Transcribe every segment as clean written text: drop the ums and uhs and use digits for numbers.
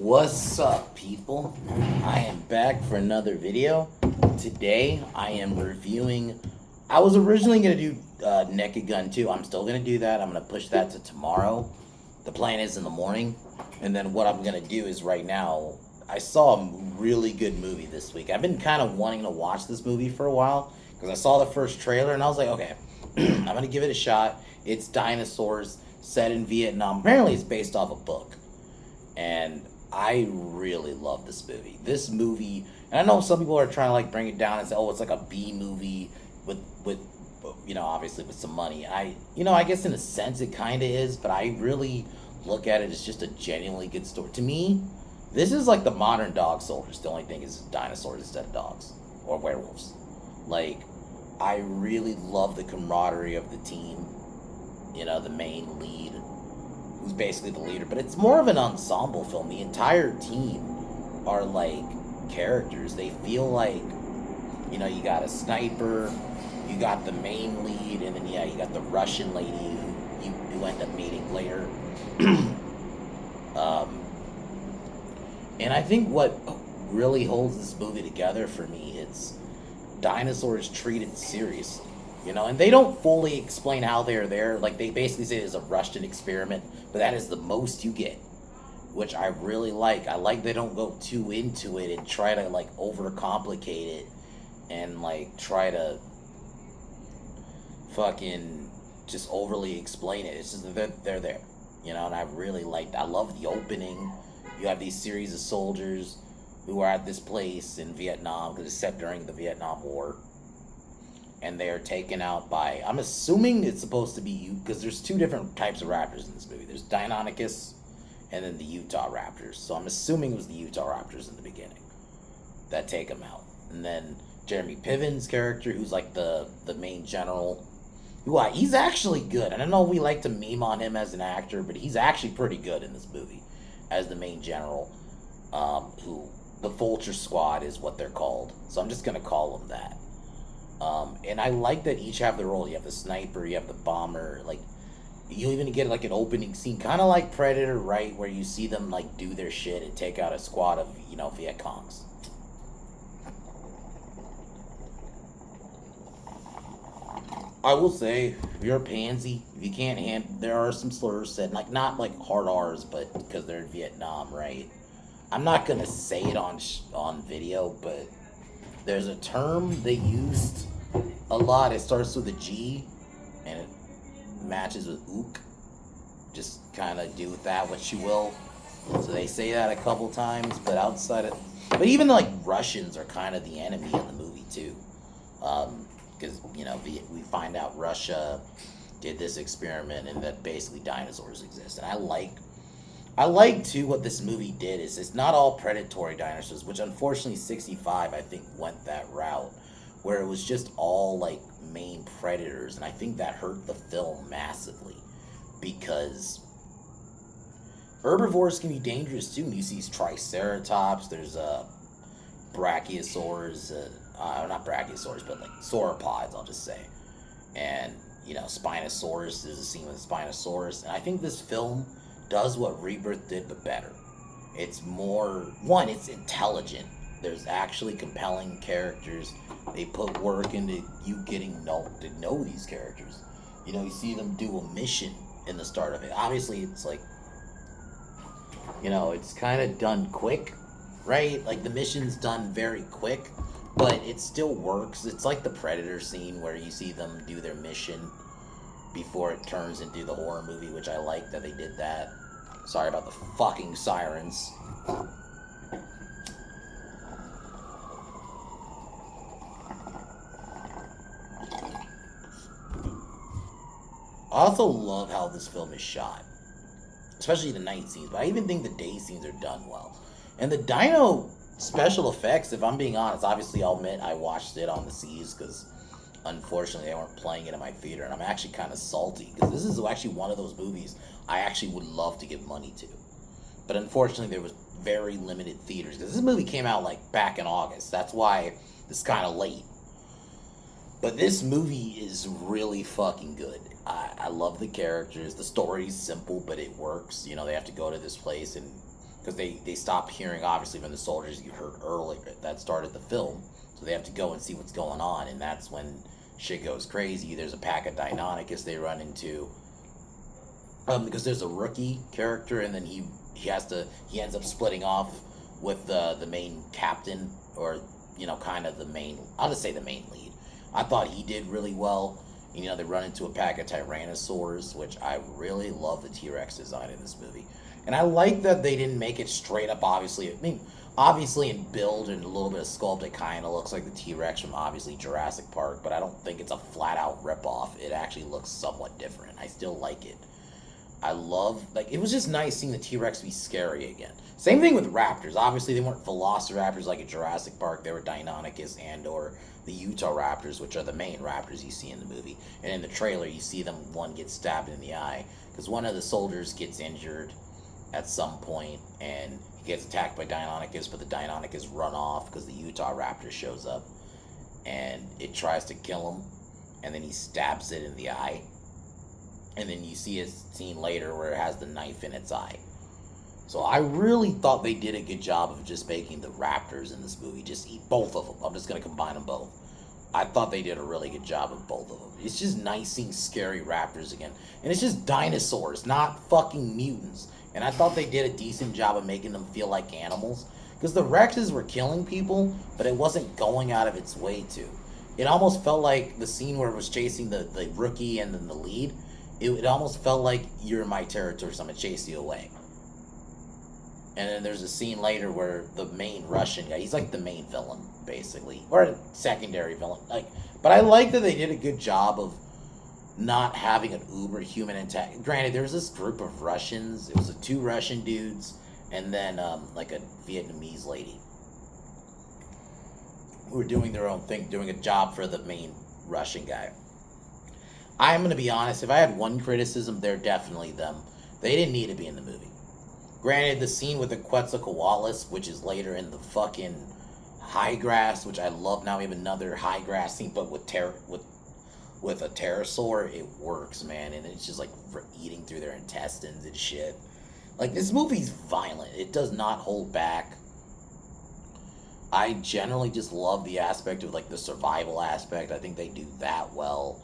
What's up, people? I am back for another video. Today, I am reviewing. I was originally going to do Naked Gun 2. I'm still going to do that. I'm going to push that to tomorrow. The plan is in the morning. And then what I'm going to do is right now, I saw a really good movie this week. I've been kind of wanting to watch this movie for a while because I saw the first trailer and I was like, okay, I'm going to give it a shot. It's dinosaurs set in Vietnam. Apparently, it's based off a book. And I really love this movie. This movie, and I know some people are trying to like bring it down and say, "Oh, it's like a B movie with obviously with some money." I guess in a sense it kind of is, but I really look at it as just a genuinely good story. To me, this is like the modern Dog Soldiers. The only thing is dinosaurs instead of dogs or werewolves. Like, I really love the camaraderie of the team. The main lead, who's basically the leader, but it's more of an ensemble film. The entire team are like characters. They feel like, you got a sniper, you got the main lead, and then you got the Russian lady who you end up meeting later. And I think what really holds this movie together for me, it's dinosaurs treated seriously. And they don't fully explain how they're there. Like, they basically say it's a Russian experiment, but that is the most you get, which I really like. I like they don't go too into it and try to, like, overcomplicate it and, like, try to fucking just overly explain it. It's just that they're there, and I really liked. I love the opening. You have these series of soldiers who are at this place in Vietnam, because it's set during the Vietnam War. And they are taken out by, I'm assuming it's supposed to be you, because there's two different types of raptors in this movie. There's Deinonychus and then the Utah Raptors. So I'm assuming it was the Utah Raptors in the beginning that take them out. And then Jeremy Piven's character, who's like the main general, who he's actually good. And I know we like to meme on him as an actor, but he's actually pretty good in this movie as the main general, who the Vulture Squad is what they're called. So I'm just going to call them that. And I like that each have their role. You have the sniper, you have the bomber, like, you even get like an opening scene, kind of like Predator, right, where you see them like do their shit and take out a squad of, Viet Congs. I will say, if you're a pansy, if you can't handle, there are some slurs said, like, not like hard R's, but because they're in Vietnam, right? I'm not gonna say it on video, but there's a term they used a lot. It starts with a G, and it matches with ook. Just kind of do with that what you will. So they say that a couple times, but but even like Russians are kind of the enemy in the movie too, because we find out Russia did this experiment and that basically dinosaurs exist, and I like too what this movie did is it's not all predatory dinosaurs, which unfortunately 65 I think went that route, where it was just all like main predators, and I think that hurt the film massively because herbivores can be dangerous too. And you see triceratops, there's brachiosaurs, not brachiosaurs, but like sauropods, I'll just say, and Spinosaurus. There's a scene with Spinosaurus, and I think this film does what Rebirth did, but better. It's more, it's intelligent. There's actually compelling characters. They put work into you getting to know these characters. You see them do a mission in the start of it. Obviously, it's like, it's kind of done quick, right? Like, the mission's done very quick, but it still works. It's like the Predator scene where you see them do their mission before it turns into the horror movie, which I like that they did that. Sorry about the fucking sirens. I also love how this film is shot, especially the night scenes, but I even think the day scenes are done well. And the dino special effects, if I'm being honest, obviously I'll admit I watched it on the C's because unfortunately they weren't playing it in my theater, and I'm actually kind of salty because this is actually one of those movies I actually would love to give money to, but unfortunately there was very limited theaters because this movie came out like back in August. That's why it's kind of late. But this movie is really fucking good. I love the characters. The story's simple, but it works. They have to go to this place and because they stop hearing, obviously, from the soldiers you heard earlier that started the film. So they have to go and see what's going on, and that's when shit goes crazy. There's a pack of Deinonychus they run into, because there's a rookie character, and then he ends up splitting off with the main captain, or kind of the main. I'll just say the main lead. I thought he did really well. They run into a pack of Tyrannosaurs, which I really love the T-Rex design in this movie. And I like that they didn't make it straight up, obviously. I mean, obviously in build and a little bit of sculpt, it kind of looks like the T-Rex from, obviously, Jurassic Park, but I don't think it's a flat-out rip-off. It actually looks somewhat different. I still like it. I love, it was just nice seeing the T-Rex be scary again. Same thing with raptors. Obviously, they weren't velociraptors like in Jurassic Park. They were Deinonychus and or the Utah raptors, which are the main raptors you see in the movie. And in the trailer, you see them, one gets stabbed in the eye, because one of the soldiers gets injured at some point, and he gets attacked by Deinonychus, but the Deinonychus run off because the Utah raptor shows up, and it tries to kill him, and then he stabs it in the eye. And then you see a scene later where it has the knife in its eye. So I really thought they did a good job of just making the raptors in this movie just eat both of them. I'm just going to combine them both. I thought they did a really good job of both of them. It's just nice seeing scary raptors again. And it's just dinosaurs, not fucking mutants. And I thought they did a decent job of making them feel like animals. Because the Rexes were killing people, but it wasn't going out of its way to. It almost felt like the scene where it was chasing the rookie and then the lead. It almost felt like you're in my territory, so I'm going to chase you away. And then there's a scene later where the main Russian guy, he's like the main villain, basically. Or a secondary villain. But I like that they did a good job of not having an uber human attack. Granted, there was this group of Russians. It was the 2 Russian dudes, and then a Vietnamese lady, who were doing their own thing, doing a job for the main Russian guy. I'm going to be honest, if I had one criticism, they're definitely them. They didn't need to be in the movie. Granted, the scene with the Quetzalcoatlus, which is later in the fucking high grass, which I love now, we have another high grass scene, but with a pterosaur, it works, man, and it's just eating through their intestines and shit. This movie's violent. It does not hold back. I generally just love the aspect of the survival aspect. I think they do that well.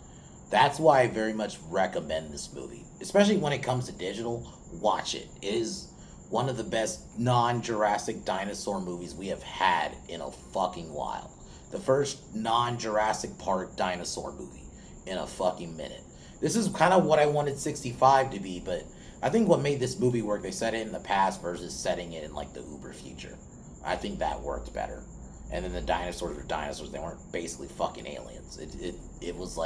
That's why I very much recommend this movie. Especially when it comes to digital, watch it. It is one of the best non-Jurassic dinosaur movies we have had in a fucking while. The first non-Jurassic Park dinosaur movie in a fucking minute. This is kind of what I wanted 65 to be, but I think what made this movie work, they set it in the past versus setting it in the uber future. I think that worked better. And then the dinosaurs were dinosaurs. They weren't basically fucking aliens. It was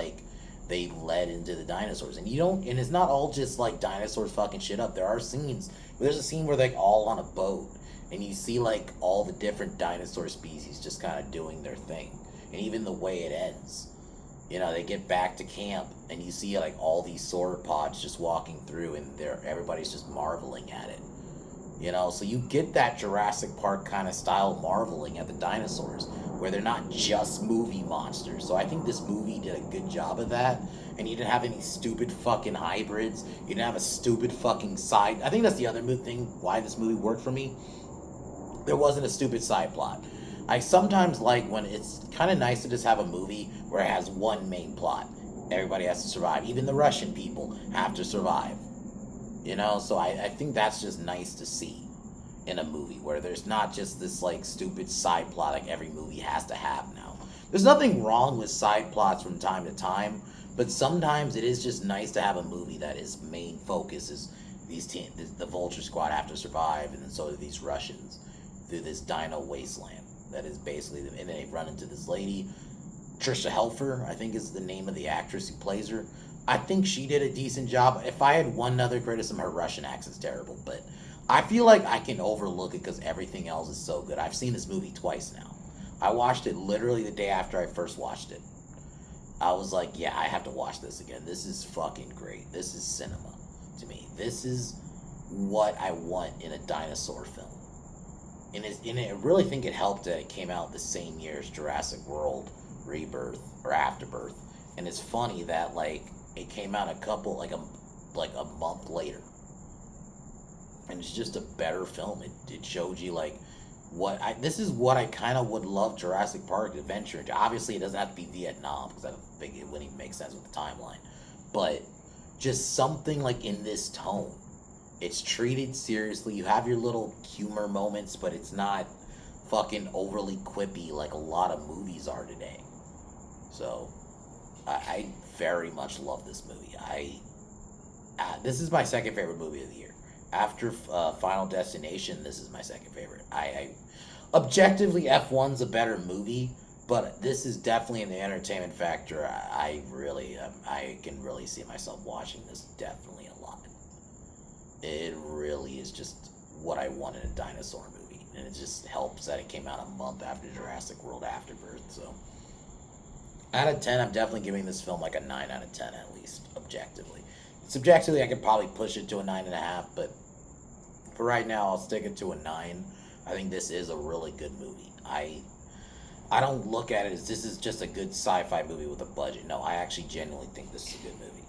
they led into the dinosaurs, and it's not all just dinosaurs fucking shit up. There are scenes. There's a scene where they're all on a boat, and you see all the different dinosaur species just kind of doing their thing, and even the way it ends. They get back to camp, and you see all these sauropods just walking through, and everybody's just marveling at it. So you get that Jurassic Park kind of style marveling at the dinosaurs, where they're not just movie monsters. So I think this movie did a good job of that, and you didn't have any stupid fucking hybrids. You didn't have a stupid fucking side. I think that's the other thing why this movie worked for me. There wasn't a stupid side plot. I sometimes like when it's kind of nice to just have a movie where it has one main plot. Everybody has to survive. Even the Russian people have to survive. So I think that's just nice to see in a movie, where there's not just this stupid side plot every movie has to have now. There's nothing wrong with side plots from time to time, but sometimes it is just nice to have a movie that its main focus is the Vulture Squad have to survive, and then so do these Russians through this dino wasteland. That is basically, and then they run into this lady, Trisha Helfer, I think is the name of the actress who plays her. I think she did a decent job. If I had one other criticism, her Russian accent's terrible, but I feel like I can overlook it because everything else is so good. I've seen this movie twice now. I watched it literally the day after I first watched it. I was like, yeah, I have to watch this again. This is fucking great. This is cinema to me. This is what I want in a dinosaur film. And I really think it helped that it came out the same year as Jurassic World Rebirth or Afterbirth. And it's funny that it came out a month later. And was just a better film. It showed you like this is what I kind of would love Jurassic Park Adventure. Obviously, it doesn't have to be Vietnam because I don't think it wouldn't even make sense with the timeline. But just something like in this tone. It's treated seriously. You have your little humor moments, but it's not fucking overly quippy like a lot of movies are today. So, I very much love this movie. This is my second favorite movie of the year. After Final Destination, this is my second favorite. I objectively F1's a better movie, but this is definitely in the entertainment factor. I can really see myself watching this definitely a lot. It really is just what I want in a dinosaur movie, and it just helps that it came out a month after Jurassic World Afterbirth. So, out of 10, I'm definitely giving this film like a 9 out of 10 at least, objectively. Subjectively, I could probably push it to a 9.5, but for right now, I'll stick it to a 9. I think this is a really good movie. I don't look at it as this is just a good sci-fi movie with a budget. No, I actually genuinely think this is a good movie.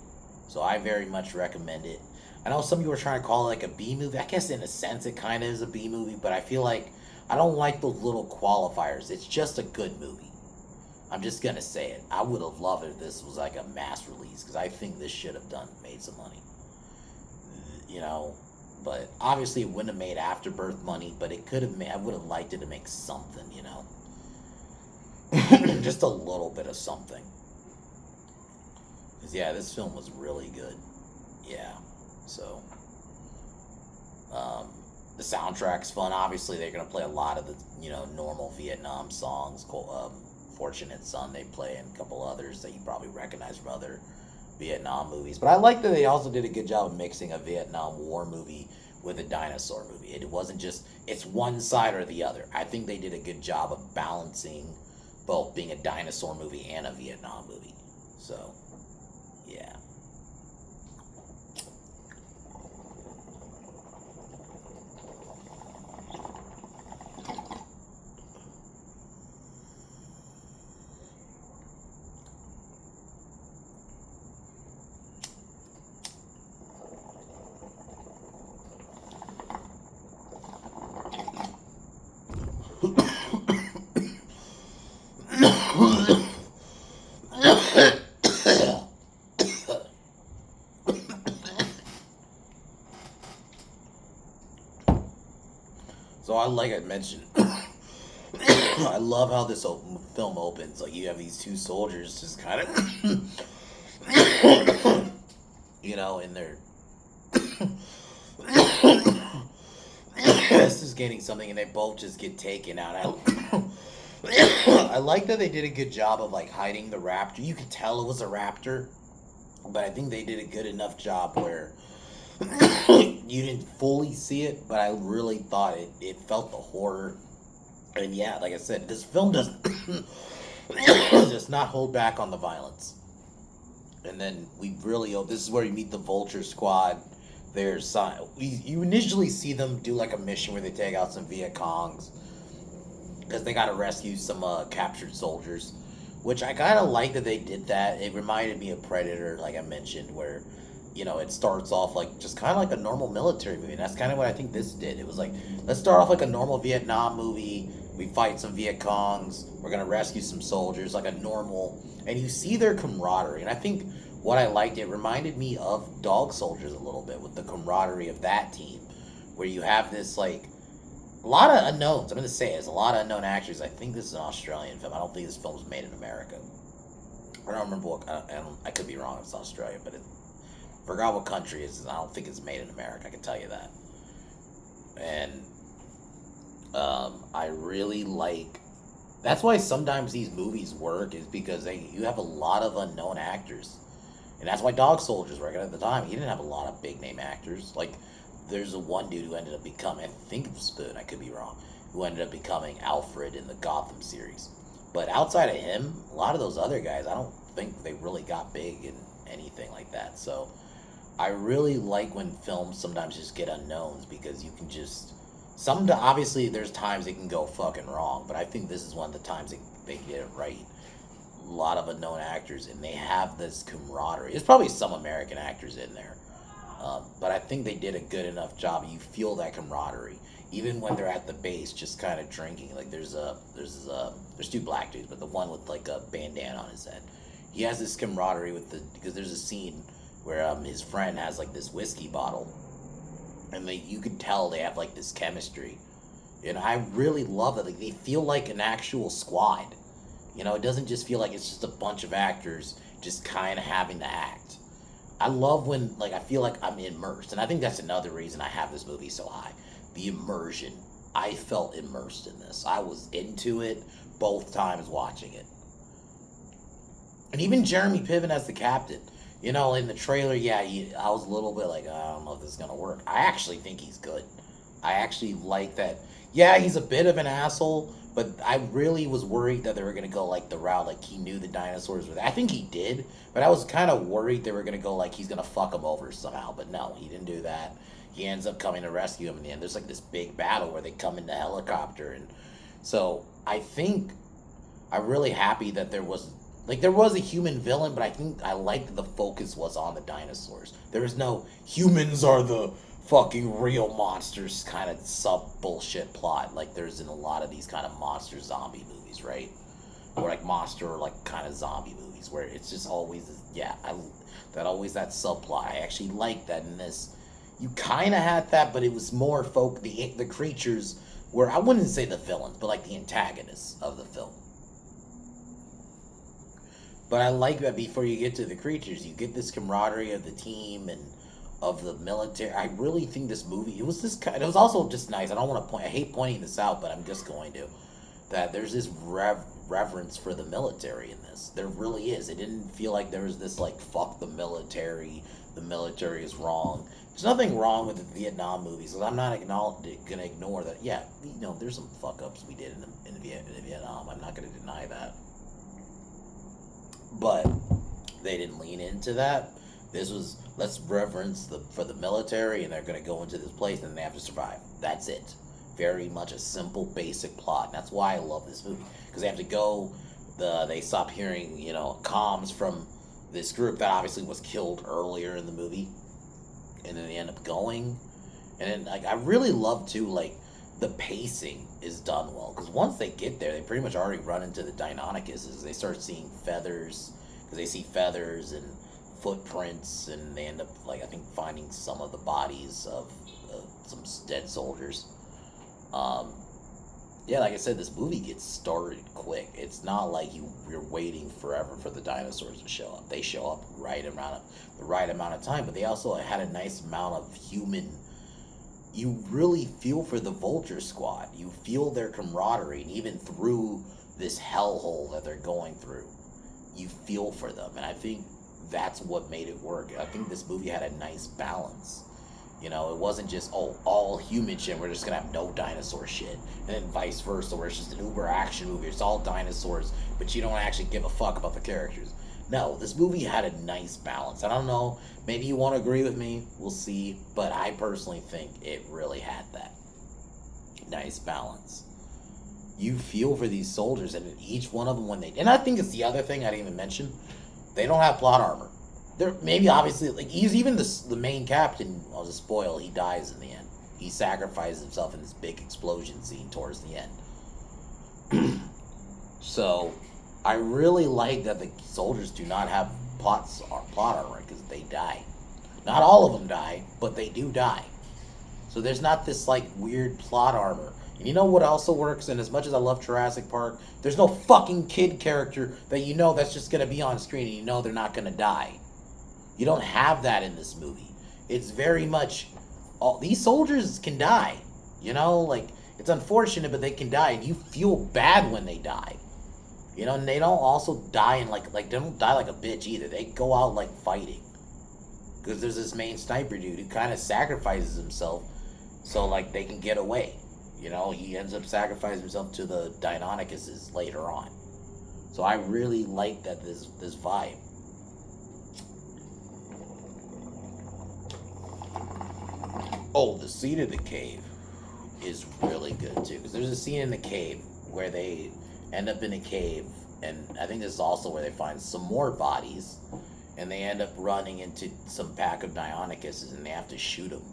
So I very much recommend it. I know some people are trying to call it like a B movie. I guess in a sense it kind of is a B movie, but I feel like I don't like those little qualifiers. It's just a good movie. I'm just going to say it. I would have loved it if this was like a mass release because I think this should have made some money. You know, but obviously it wouldn't have made Afterbirth money, but it could have made, I would have liked it to make something, you know. Just a little bit of something. Because, yeah, this film was really good. Yeah. So, the soundtrack's fun. Obviously, they're going to play a lot of the, you know, normal Vietnam songs. Fortunate Son they play, and a couple others that you probably recognize from other Vietnam movies. But I like that they also did a good job of mixing a Vietnam War movie with a dinosaur movie. It wasn't just, it's one side or the other. I think they did a good job of balancing both being a dinosaur movie and a Vietnam movie. So, yeah. So like I mentioned, I love how this film opens. Like you have these two soldiers just kind of, you know, in their this is getting something, and they both just get taken out. I like that they did a good job of like hiding the raptor. You could tell it was a raptor, but I think they did a good enough job where you didn't fully see it, but I really thought it felt the horror. And yeah, like I said, this film doesn't does not hold back on the violence. And then this is where you meet the Vulture Squad. You initially see them do like a mission where they take out some Viet Congs because they got to rescue some captured soldiers, which I kind of like that they did that. It reminded me of Predator, like I mentioned, where, you know, it starts off like just kind of like a normal military movie. And that's kind of what I think this did. It was like, let's start off like a normal Vietnam movie. We fight some Viet Congs. We're going to rescue some soldiers, like a normal. And you see their camaraderie. And I think what I liked, it reminded me of Dog Soldiers a little bit with the camaraderie of that team, where you have this like a lot of unknowns. I'm going to say it. There's a lot of unknown actors. I think this is an Australian film. I don't think this film was made in America. I don't remember what. I could be wrong. It's Australia, but forgot what country it is. I don't think it's made in America. I can tell you that. And I really like. That's why sometimes these movies work, is because you have a lot of unknown actors, and that's why Dog Soldiers worked at the time. He didn't have a lot of big name actors. Like there's a one dude who ended up becoming, I think it was Spoon. I could be wrong. Who ended up becoming Alfred in the Gotham series. But outside of him, a lot of those other guys, I don't think they really got big in anything like that. So I really like when films sometimes just get unknowns, because you can just obviously there's times it can go fucking wrong, but I think this is one of the times they get it right. A lot of unknown actors, and they have this camaraderie. There's probably some American actors in there, But I think they did a good enough job. You feel that camaraderie, even when they're at the base, just kind of drinking. Like there's two black dudes, but the one with like a bandana on his head, he has this camaraderie with because there's a scene where his friend has like this whiskey bottle, and you could tell they have like this chemistry. And I really love it. Like they feel like an actual squad. It doesn't just feel like it's just a bunch of actors just kind of having to act. I love when, like, I feel like I'm immersed. And I think that's another reason I have this movie so high. The immersion. I felt immersed in this. I was into it both times watching it. And even Jeremy Piven as the captain. In the trailer, I was a little bit like, I don't know if this is going to work. I actually think he's good. I actually like that. Yeah, he's a bit of an asshole, but I really was worried that they were going to go like the route, like he knew the dinosaurs were there. I think he did, but I was kind of worried they were going to go like he's going to fuck him over somehow. But no, he didn't do that. He ends up coming to rescue him in the end. There's like this big battle where they come in the helicopter. And so I think I'm really happy that there was a human villain, but I think I liked that the focus was on the dinosaurs. There was no humans are the fucking real monsters kind of sub bullshit plot like there's in a lot of these kind of monster zombie movies, right? Or like monster or like kind of zombie movies where it's just always that subplot. I actually like that in this. You kind of had that, but it was more the creatures were, I wouldn't say the villains, but like the antagonists of the film. But I like that before you get to the creatures, you get this camaraderie of the team and of the military. I really think this movie, it was also just nice. I don't want to I hate pointing this out, but I'm just going to. That there's this reverence for the military in this. There really is. It didn't feel like there was this like, fuck the military is wrong. There's nothing wrong with the Vietnam movies, because I'm not going to ignore that. Yeah, there's some fuck-ups we did in Vietnam. I'm not going to deny that. But they didn't lean into that. This was, let's reverence for the military, and they're going to go into this place, and they have to survive. That's it. Very much a simple, basic plot. And that's why I love this movie. Because they have to go, they stop hearing, comms from this group that obviously was killed earlier in the movie. And then they end up going. And then, like, I really love, too, like, the pacing is done well. Because once they get there, they pretty much already run into the Deinonychuses. They start seeing feathers. Because they see feathers and footprints. And they end up, like, I think finding some of the bodies of some dead soldiers. Yeah, like I said, this movie gets started quick. It's not like you're waiting forever for the dinosaurs to show up. They show up the right amount of time, but they also had a nice amount of human. You really feel for the Vulture Squad. You feel their camaraderie, and even through this hellhole that they're going through, you feel for them. And I think that's what made it work. I think this movie had a nice balance. It wasn't just, all human shit, we're just going to have no dinosaur shit. And then vice versa, where it's just an uber action movie. It's all dinosaurs, but you don't actually give a fuck about the characters. No, this movie had a nice balance. I don't know, maybe you won't agree with me, we'll see. But I personally think it really had that nice balance. You feel for these soldiers, and each one of them and I think it's the other thing I didn't even mention, they don't have plot armor. Maybe obviously, like, he's even the main captain. I'll just spoil. He dies in the end. He sacrifices himself in this big explosion scene towards the end. So, I really like that the soldiers do not have plot armor because they die. Not all of them die, but they do die. So there's not this like weird plot armor. And you know what also works? And as much as I love Jurassic Park, there's no fucking kid character that that's just gonna be on screen and they're not gonna die. You don't have that in this movie. It's very much, these soldiers can die. Like, it's unfortunate, but they can die. And you feel bad when they die. And they don't also die in, they don't die like a bitch either. They go out, like, fighting. Because there's this main sniper dude who kind of sacrifices himself so, like, they can get away. He ends up sacrificing himself to the Deinonychuses later on. So I really like that this vibe. Oh, the scene in the cave is really good, too. Because there's a scene in the cave where they end up in a cave. And I think this is also where they find some more bodies. and they end up running into some pack of Deinonychuses, and they have to shoot them.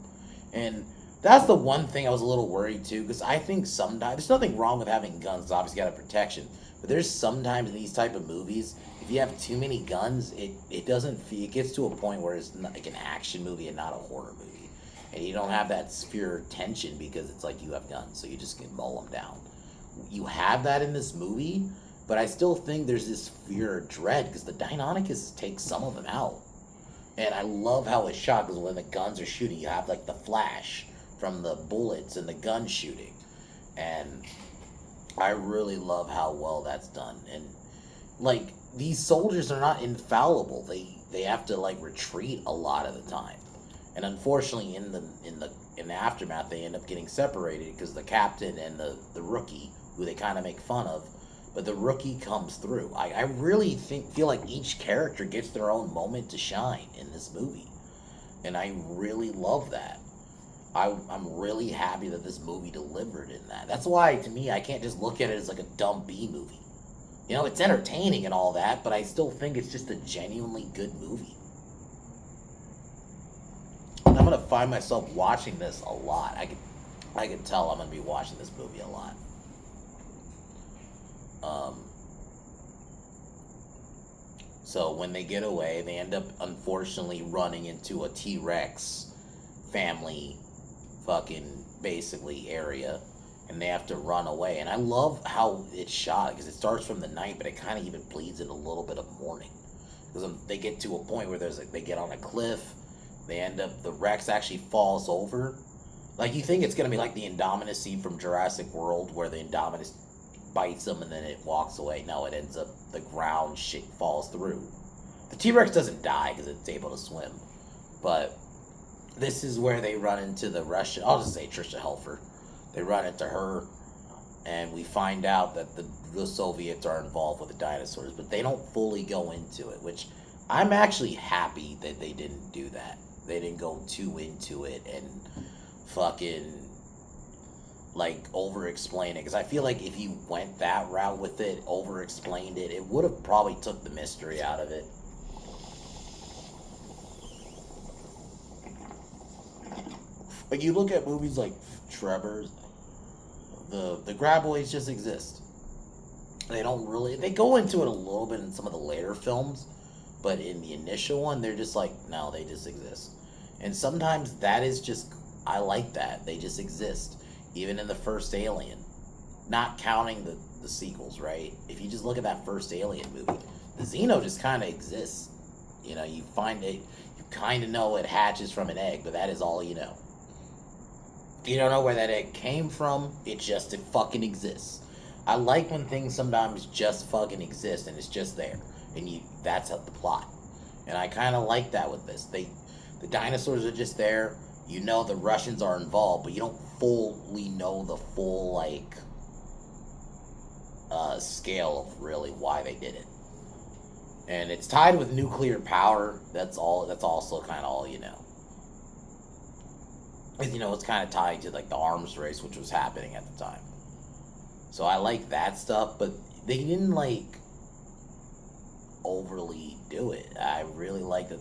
And that's the one thing I was a little worried too, because I think sometimes there's nothing wrong with having guns. Obviously, got a protection, but there's sometimes in these type of movies, if you have too many guns, it doesn't. It gets to a point where it's not like an action movie and not a horror movie, and you don't have that sphere of tension because it's like you have guns, so you just can mow them down. You have that in this movie, but I still think there's this fear of dread because the Deinonychus takes some of them out. And I love how it's shot because when the guns are shooting, you have like the flash from the bullets and the gun shooting. And I really love how well that's done. And like these soldiers are not infallible. They have to like retreat a lot of the time. And unfortunately in the aftermath they end up getting separated because the captain and the rookie, who they kind of make fun of, but the rookie comes through. I really feel like each character gets their own moment to shine in this movie, and I really love that. I'm really happy that this movie delivered in that. That's why, to me, I can't just look at it as like a dumb B movie. You know, it's entertaining and all that, but I still think it's just a genuinely good movie. And I'm gonna find myself watching this a lot. I can tell I'm gonna be watching this movie a lot. Um, so when they get away, they end up unfortunately running into a T-Rex family fucking basically area, and they have to run away. And I love how it's shot because it starts from the night, but it kind of even bleeds in a little bit of morning. Because they get to a point where they get on a cliff, they end up, the Rex actually falls over. Like you think it's gonna be like the Indominus scene from Jurassic World where the Indominus bites them and then it walks away. No, it ends up the ground shit falls through. The T-Rex doesn't die because it's able to swim, but this is where they run into the Russian. I'll just say Trisha Helfer. They run into her, and we find out that the Soviets are involved with the dinosaurs, but they don't fully go into it, which I'm actually happy that they didn't do that. They didn't go too into it and fucking like over-explain it, because I feel like if you went that route with it, over-explained it, it would have probably took the mystery out of it. Like you look at movies like Trevor's, the graboids just exist. They don't really, they go into it a little bit in some of the later films, but in the initial one, they're just like, no, they just exist. And sometimes that is just, I like that. They just exist. Even in the first Alien. Not counting the sequels, right? If you just look at that first Alien movie, the Xeno just kind of exists. You know, you find it, you kind of know it hatches from an egg, but that is all you know. You don't know where that egg came from, it fucking exists. I like when things sometimes just fucking exist and it's just there. And that's the plot. And I kind of like that with this. The dinosaurs are just there. You know the Russians are involved, but you don't fully know the full, like, scale of really why they did it. And it's tied with nuclear power. That's also kind of all you know. And, you know, it's kind of tied to, like, the arms race, which was happening at the time. So I like that stuff, but they didn't, like, overly do it. I really like that.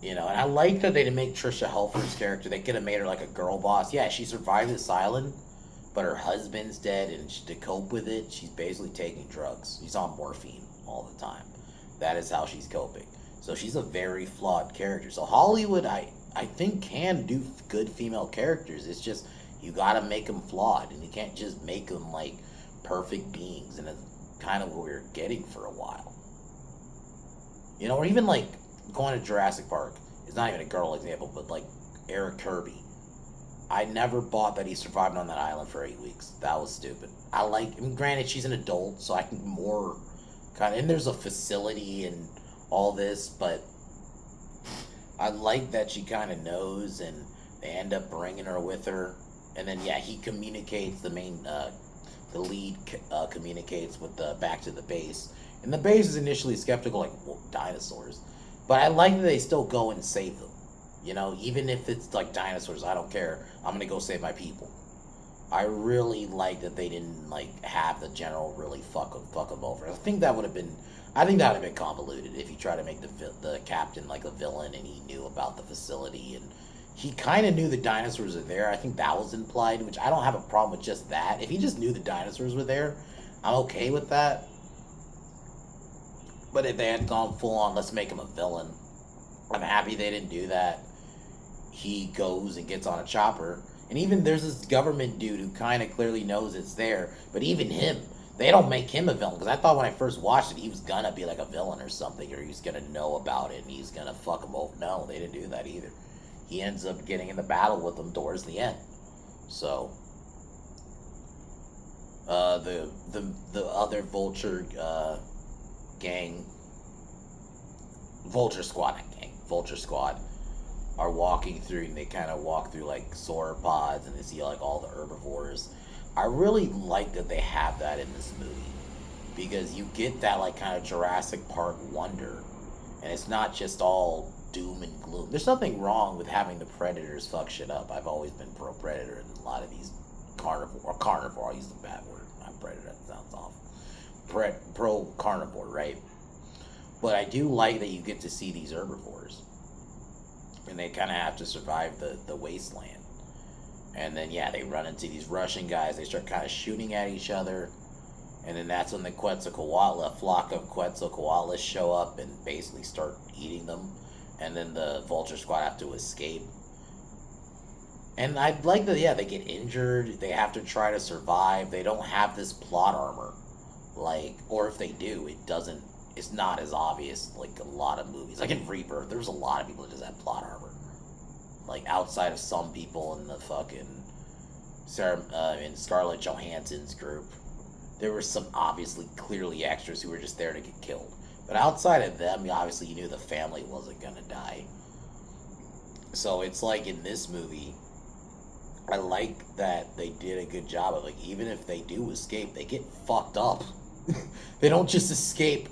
You know, and I like that they didn't make Trisha Helfer's character. They could have made her like a girl boss. Yeah, she survived this island, but her husband's dead, and to cope with it, she's basically taking drugs. She's on morphine all the time. That is how she's coping. So she's a very flawed character. So Hollywood, I think, can do good female characters. It's just, you gotta make them flawed, and you can't just make them like perfect beings, and it's kind of what we were getting for a while. You know, or even like, going to Jurassic Park is not even a girl example, but like Eric Kirby. I never bought that he survived on that island for 8 weeks. That was stupid. Granted, she's an adult, so I can more kind of, and there's a facility and all this, but I like that she kind of knows, and they end up bringing her with her. And then, yeah, he communicates, the lead communicates with back to the base. And the base is initially skeptical, like, well, dinosaurs. But I like that they still go and save them. You know, even if it's like dinosaurs, I don't care. I'm going to go save my people. I really like that they didn't like have the general really fuck them over. I think that would have been, I think that would have been convoluted if you try to make the captain like a villain and he knew about the facility and he kind of knew the dinosaurs are there. I think that was implied, which I don't have a problem with just that. If he just knew the dinosaurs were there, I'm okay with that. But if they had gone full on, let's make him a villain, I'm happy they didn't do that. He goes and gets on a chopper. And even there's this government dude who kind of clearly knows it's there. But even him, they don't make him a villain. Because I thought when I first watched it, he was going to be like a villain or something. Or he was going to know about it and he's going to fuck him over. No, they didn't do that either. He ends up getting in the battle with them towards the end. So, the other Vulture gang, Vulture Squad, not gang, Vulture Squad, are walking through, and they kind of walk through like sauropods, and they see like all the herbivores. I really like that they have that in this movie because you get that like kind of Jurassic Park wonder, and it's not just all doom and gloom. There's nothing wrong with having the predators fuck shit up. I've always been pro predator in a lot of these carnivore. I'll use the bad word. Not predator. That sounds awful. Pro carnivore, right? But I do like that you get to see these herbivores. And they kind of have to survive the wasteland. And then, yeah, they run into these Russian guys. They start kind of shooting at each other. And then that's when the Quetzalcoatl, a flock of Quetzalcoatlus show up and basically start eating them. And then the Vulture Squad have to escape. And I like that, yeah, they get injured. They have to try to survive. They don't have this plot armor. Like, or if they do, it's not as obvious like a lot of movies. Like in Rebirth, there was a lot of people that just had plot armor. Like outside of some people in the fucking in Scarlett Johansson's group, there were some obviously clearly extras who were just there to get killed. But outside of them, obviously you knew the family wasn't gonna die. So it's like in this movie, I like that they did a good job of like even if they do escape, they get fucked up. They don't just escape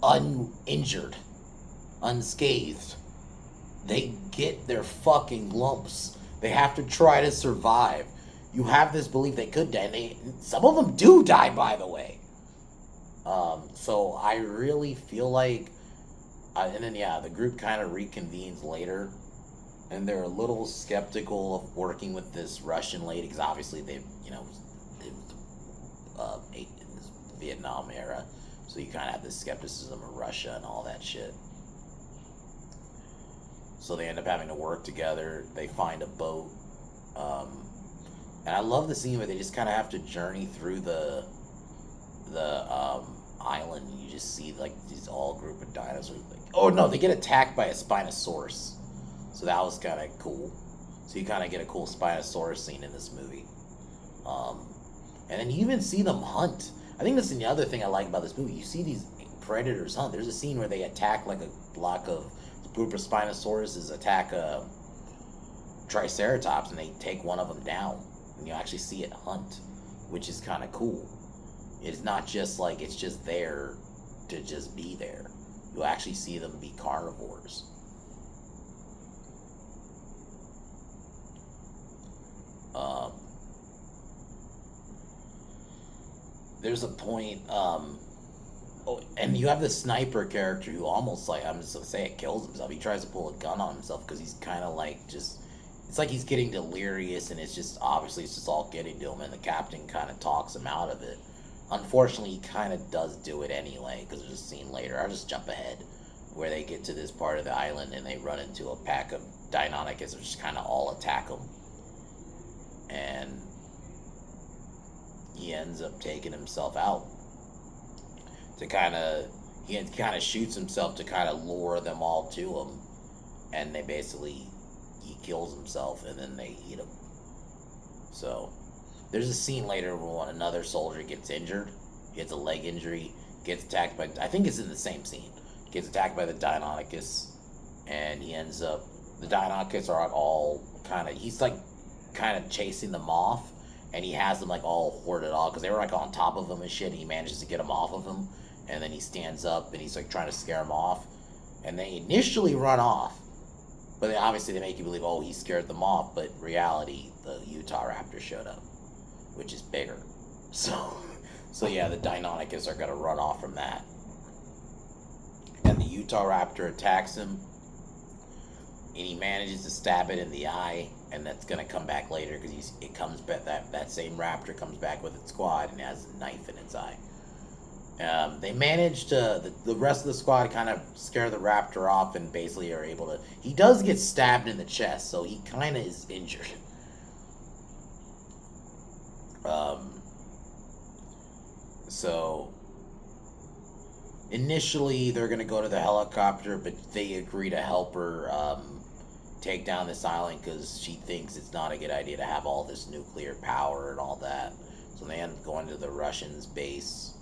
uninjured, unscathed. They get their fucking lumps. They have to try to survive. You have this belief they could die, and some of them do die, by the way. So I really feel like, and then yeah, the group kind of reconvenes later, and they're a little skeptical of working with this Russian lady because obviously they, in this Vietnam era. So you kind of have this skepticism of Russia and all that shit. So they end up having to work together. They find a boat. And I love the scene where they just kind of have to journey through the island. And you just see like these all group of dinosaurs. Like, oh no, they get attacked by a Spinosaurus. So that was kind of cool. So you kind of get a cool Spinosaurus scene in this movie. And then you even see them hunt. I think that's the other thing I like about this movie. You see these predators hunt. There's a scene where they attack like a group of Spinosauruses attack a Triceratops and they take one of them down. And you actually see it hunt, which is kind of cool. It's not just like it's just there to just be there. You actually see them be carnivores. There's a point, and you have the sniper character who almost like, I'm just gonna say it, kills himself. He tries to pull a gun on himself because he's kind of like just, it's like he's getting delirious and it's just, obviously it's just all getting to him and the captain kind of talks him out of it. Unfortunately, he kind of does do it anyway because there's a scene later, I'll just jump ahead, where they get to this part of the island and they run into a pack of Deinonychus which kind of all attack him. And he ends up taking himself out to he kind of shoots himself to kind of lure them all to him, and he kills himself and then they eat him. So there's a scene later where another soldier gets injured, he gets a leg injury, gets attacked by, I think it's in the same scene, gets attacked by the Deinonychus, and he ends up, the Deinonychus are all he's like kind of chasing them off, and he has them like all hoarded off because they were like on top of him and shit, and he manages to get them off of him, and then he stands up and he's like trying to scare them off, and they initially run off, but obviously they make you believe, oh, he scared them off, but in reality the Utah Raptor showed up, which is bigger. So yeah, the Deinonychus are gonna run off from that. Utah Raptor attacks him, and he manages to stab it in the eye, and that's gonna come back later because it comes back, that same raptor comes back with its squad and has a knife in its eye. They manage to the rest of the squad kind of scare the raptor off and basically are able to. He does get stabbed in the chest, so he kind of is injured. So initially they're gonna go to the helicopter, but they agree to help her take down this island because she thinks it's not a good idea to have all this nuclear power and all that. So they end up going to the Russians' base.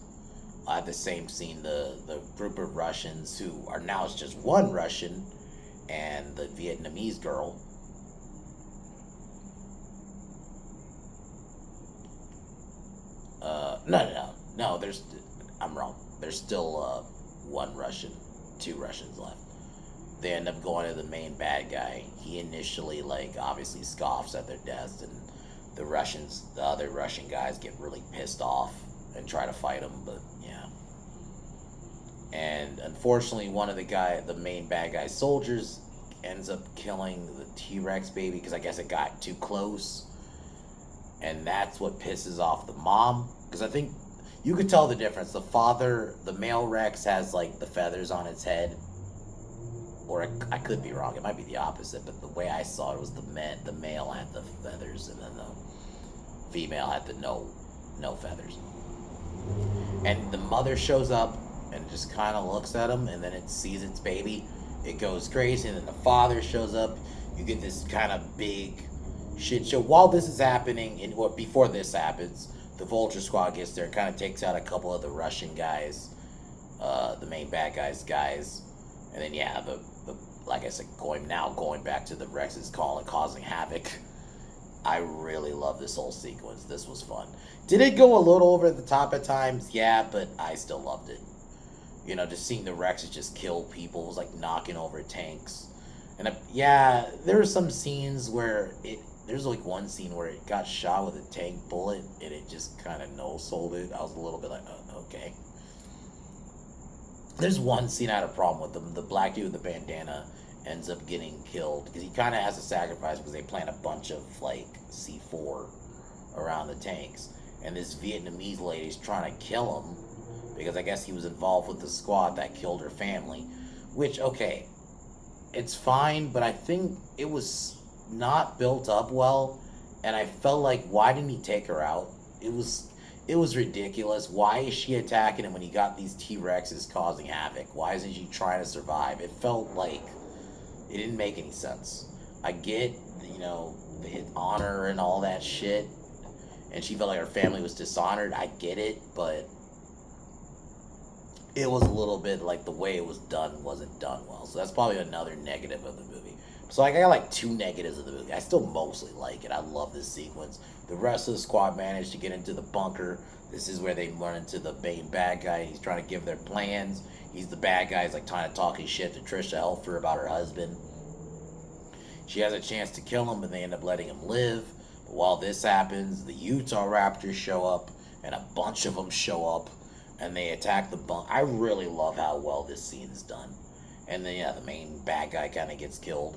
At the same scene, the group of Russians who are now it's just one Russian and the Vietnamese girl. No. I'm wrong. There's still one Russian, two Russians left. They end up going to the main bad guy. He initially, obviously scoffs at their deaths, and the other Russian guys get really pissed off and try to fight him, but yeah. And unfortunately, one of the main bad guy's soldiers ends up killing the T-Rex baby because I guess it got too close. And that's what pisses off the mom, because I think you could tell the difference. The male Rex has the feathers on its head, or I could be wrong. It might be the opposite, but the way I saw it was the male had the feathers, and then the female had the no feathers. And the mother shows up and just kind of looks at him, and then it sees its baby. It goes crazy, and then the father shows up. You get this kind of big shit show. While this is happening, or before this happens, the Vulture Squad gets there and kind of takes out a couple of the Russian guys, the main bad guys, and then the like I said, going back to the Rex's causing havoc. I really love this whole sequence. This was fun. Did it go a little over the top at times? Yeah, but I still loved it. Just seeing the Rexes just kill people. It was like knocking over tanks. And there were some scenes where there's one scene where it got shot with a tank bullet and it just kind of no-sold it. I was a little bit like, oh, okay. There's one scene I had a problem with them. The black dude with the bandana ends up getting killed because he kind of has to sacrifice because they plant a bunch of C4 around the tanks, and this Vietnamese lady's trying to kill him because I guess he was involved with the squad that killed her family, which, okay, it's fine, but I think it was not built up well, and I felt like, why didn't he take her out? It was ridiculous. Why is she attacking him when he got these T-Rexes causing havoc? Why isn't she trying to survive? It felt like it didn't make any sense. I get, the honor and all that shit, and she felt like her family was dishonored. I get it, but it was a little bit like the way it was done wasn't done well. So that's probably another negative of the movie. So I got 2 negatives of the movie. I still mostly like it. I love this sequence. The rest of the squad managed to get into the bunker. This is where they run into the main bad guy. He's trying to give their plans. He's the bad guy. He's trying to talk his shit to Trisha Helfer about her husband. She has a chance to kill him, but they end up letting him live. But while this happens, the Utah Raptors show up, and a bunch of them show up, and they attack the bunker. I really love how well this scene is done. And then, the main bad guy kind of gets killed.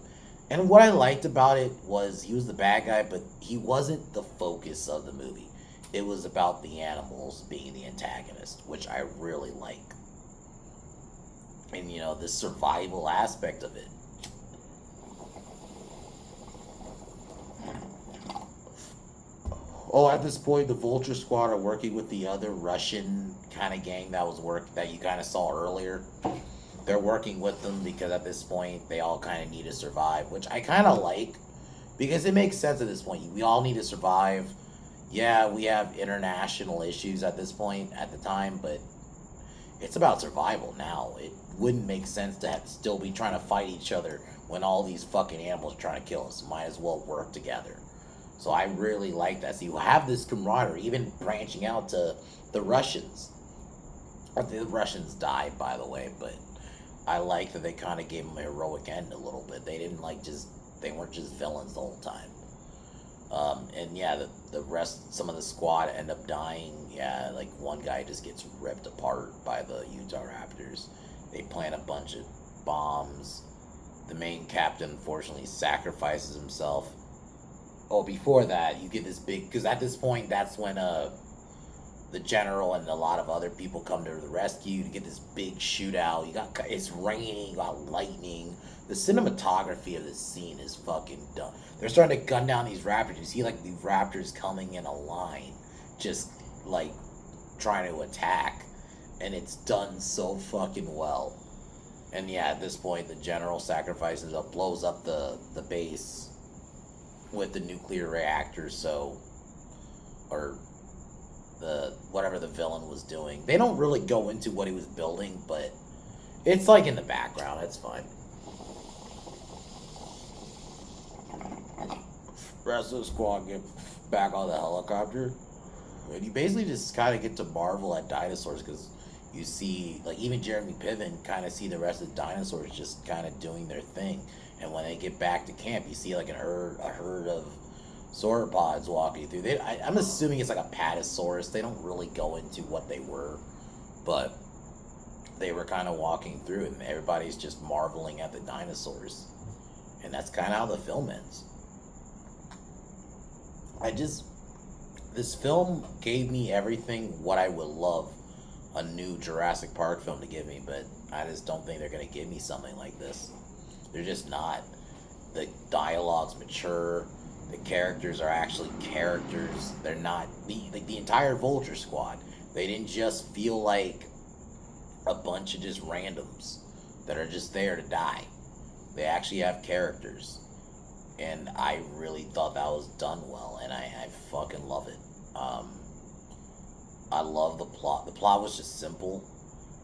And what I liked about it was he was the bad guy, but he wasn't the focus of the movie. It was about the animals being the antagonist, which I really like. And, the survival aspect of it. Oh, at this point, the Vulture Squad are working with the other Russian kind of gang that you kind of saw earlier. They're working with them because at this point, they all kind of need to survive, which I kind of like, because it makes sense at this point. We all need to survive. Yeah, we have international issues at this point, at the time, but it's about survival now. It wouldn't make sense to still be trying to fight each other when all these fucking animals are trying to kill us. Might as well work together. So I really like that. So you have this camaraderie, even branching out to the Russians. The Russians died, by the way, but I like that they kind of gave them a heroic end a little bit. They didn't they weren't just villains the whole time. And yeah, the rest, some of the squad end up dying. Yeah, one guy just gets ripped apart by the Utah Raptors. They plant a bunch of bombs. The main captain unfortunately sacrifices himself. Oh, before that, you get this big, because at this point, that's when the general and a lot of other people come to the rescue to get this big shootout. It's raining, you got lightning. The cinematography of this scene is fucking done. They're starting to gun down these raptors. You see like these raptors coming in a line, just like trying to attack, and it's done so fucking well. And yeah, at this point, the general sacrifices up, blows up the base with the nuclear reactors. So, or the whatever the villain was doing. They don't really go into what he was building, but it's like in the background. It's fine. Rest of the squad get back on the helicopter, and you basically just kind of get to marvel at dinosaurs because you see, like, even Jeremy Piven kind of see the rest of the dinosaurs just kind of doing their thing. And when they get back to camp, you see like a herd of sauropods walking through. I'm assuming it's like a patasaurus. They don't really go into what they were, but they were kind of walking through, and everybody's just marveling at the dinosaurs. And that's kind of how the film ends. This film gave me everything what I would love a new Jurassic Park film to give me, but I just don't think they're going to give me something like this. They're just not. The dialogue's mature. The characters are actually characters. They're not the entire Vulture Squad. They didn't just feel like a bunch of just randoms that are just there to die. They actually have characters, and I really thought that was done well, and I fucking love it. I love the plot. The plot was just simple.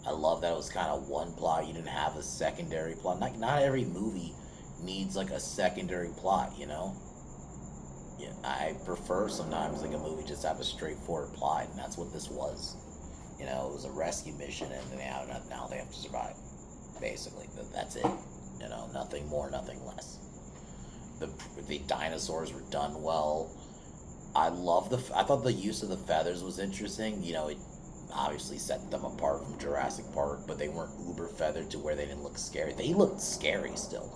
I love that it was kind of one plot. You didn't have a secondary plot. Not every movie needs like a secondary plot, you know? Yeah, I prefer sometimes like a movie just have a straightforward plot, and that's what this was. You know, it was a rescue mission, and now they have to survive. Basically, that's it. You know, nothing more, nothing less. The dinosaurs were done well. I thought the use of the feathers was interesting. You know, it obviously set them apart from Jurassic Park, but they weren't uber feathered to where they didn't look scary. They looked scary still.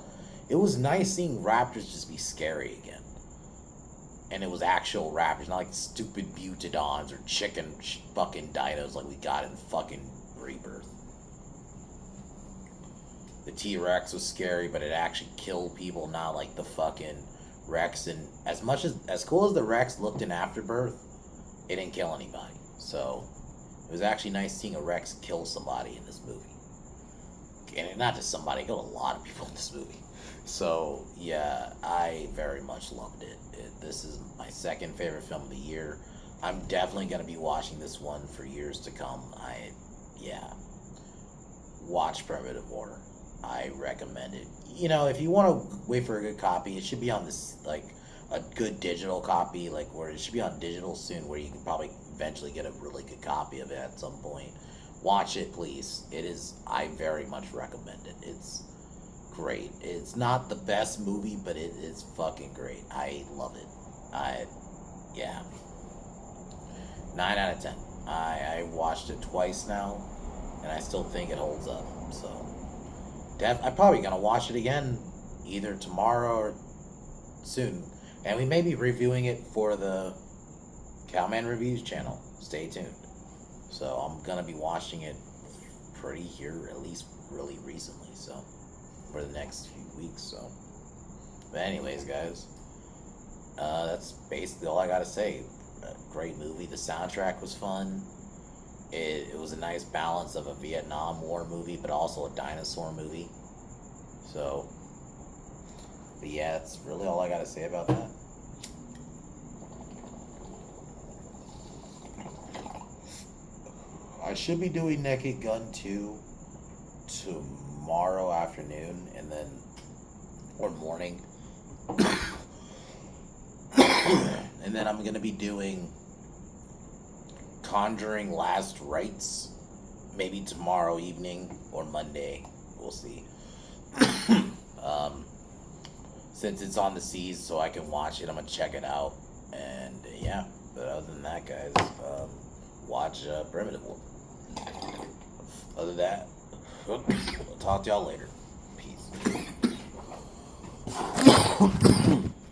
It was nice seeing raptors just be scary again. And it was actual raptors, not like stupid butodons or chicken fucking dinos like we got in fucking Rebirth. The T-Rex was scary, but it actually killed people, not like the fucking Rex. And as cool as the Rex looked in Afterbirth, it didn't kill anybody. So it was actually nice seeing a Rex kill somebody in this movie. And not just somebody, it killed a lot of people in this movie. So yeah, I very much loved it. This is my second favorite film of the year. I'm definitely going to be watching this one for years to come. Watch Primitive War. I recommend it. You know, if you want to wait for a good copy, it should be on this, like, a good digital copy, like, where it should be on digital soon, where you can probably eventually get a really good copy of it at some point. Watch it, please. I very much recommend it. It's great. It's not the best movie, but it is fucking great. I love it. 9 out of 10. I watched it twice now, and I still think it holds up. So I'm probably gonna watch it again either tomorrow or soon, and we may be reviewing it for the Cowman Reviews channel. Stay tuned. So I'm gonna be watching it pretty here, at least really recently. So for the next few weeks. So, but anyways, guys, that's basically all I gotta say. A great movie. The soundtrack was fun. It was a nice balance of a Vietnam War movie, but also a dinosaur movie. So, but yeah, that's really all I gotta say about that. I should be doing Naked Gun 2 tomorrow afternoon, or morning. And then I'm gonna be doing Conjuring Last Rites, maybe tomorrow evening or Monday. We'll see. Since it's on the seas, so I can watch it, I'm gonna check it out. And yeah, but other than that, guys, watch Primitive War. Other than that, I'll talk to y'all later.